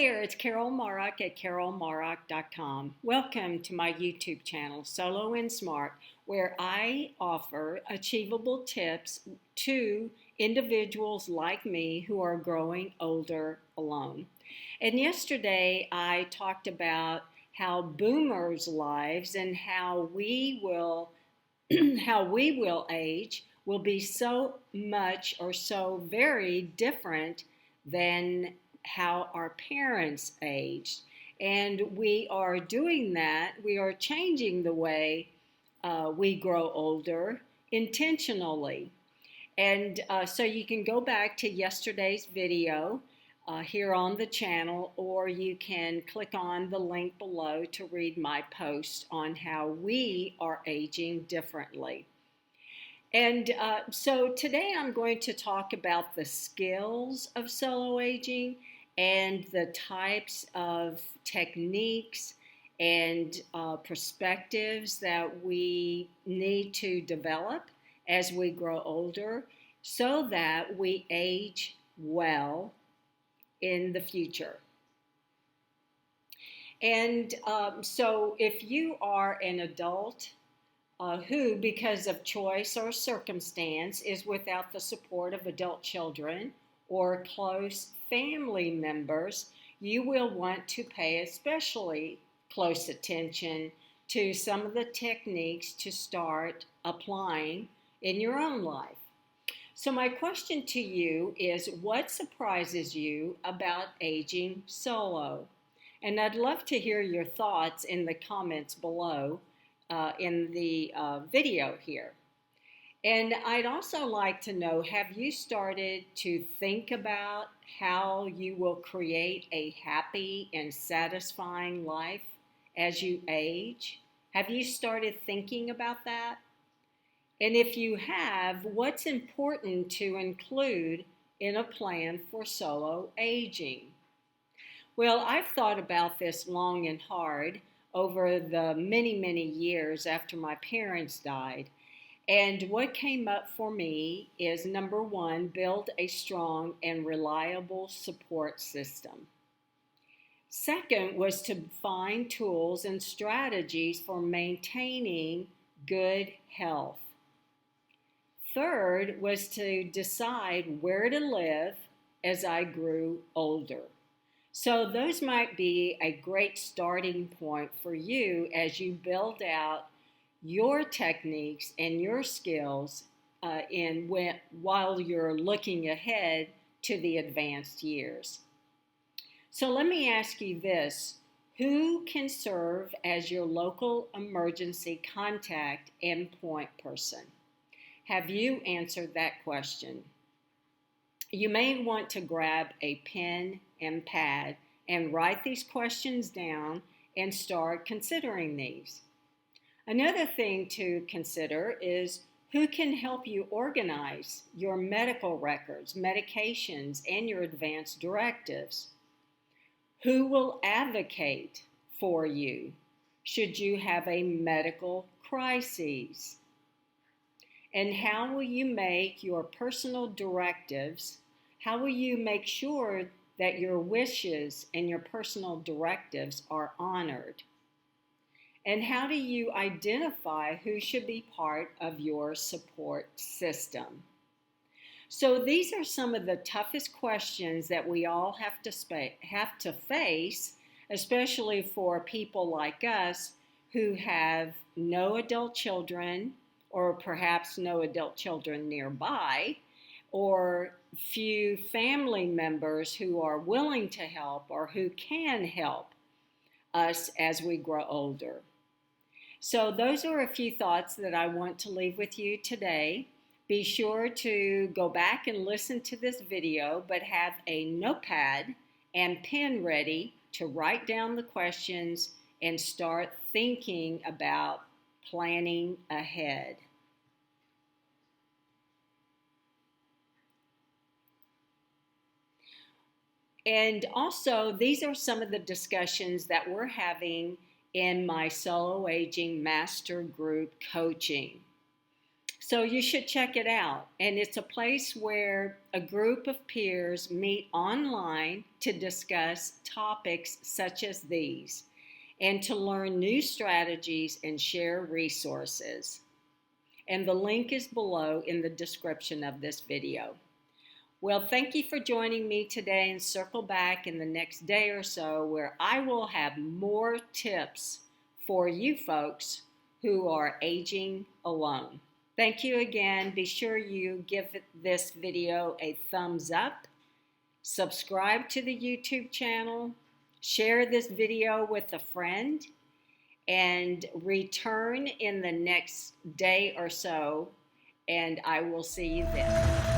there, it's Carol Marak at carolmarak.com. Welcome to my YouTube channel, Solo and Smart, where I offer achievable tips to individuals like me who are growing older alone. And yesterday I talked about how boomers' lives and how we will how we will age will be so much or so very different than how our parents aged. And we are doing that, we are changing the way we grow older intentionally. And so you can go back to yesterday's video here on the channel, or you can click on the link below to read my post on how we are aging differently. And so today I'm going to talk about the skills of solo aging and the types of techniques and perspectives that we need to develop as we grow older so that we age well in the future. And so if you are an adult who, because of choice or circumstance, is without the support of adult children or close family members, you will want to pay especially close attention to some of the techniques to start applying in your own life. So my question to you is, what surprises you about aging solo? And I'd love to hear your thoughts in the comments below in the video here. And I'd also like to know, have you started to think about how you will create a happy and satisfying life as you age? Have you started thinking about that? And if you have, what's important to include in a plan for solo aging? Well, I've thought about this long and hard over the many, many years after my parents died. And what came up for me is, number one, build a strong and reliable support system. Second was to find tools and strategies for maintaining good health. Third was to decide where to live as I grew older. So those might be a great starting point for you as you build out your techniques and your skills while you're looking ahead to the advanced years. So let me ask you this: who can serve as your local emergency contact and point person? Have you answered that question? You may want to grab a pen and pad and write these questions down and start considering these. Another thing to consider is who can help you organize your medical records, medications, and your advance directives. Who will advocate for you should you have a medical crisis? And how will you make your personal directives, how will you make sure that your wishes and your personal directives are honored? And how do you identify who should be part of your support system? So these are some of the toughest questions that we all have to face, especially for people like us who have no adult children, or perhaps no adult children nearby, or few family members who are willing to help or who can help us as we grow older. So those are a few thoughts that I want to leave with you today. Be sure to go back and listen to this video, but have a notepad and pen ready to write down the questions and start thinking about planning ahead. And also, these are some of the discussions that we're having in my Solo Aging Master Group coaching. So you should check it out. And it's a place where a group of peers meet online to discuss topics such as these and to learn new strategies and share resources. And the link is below in the description of this video. Well, thank you for joining me today, and circle back in the next day or so where I will have more tips for you folks who are aging alone. Thank you again. Be sure you give this video a thumbs up, subscribe to the YouTube channel, share this video with a friend, and return in the next day or so, and I will see you then.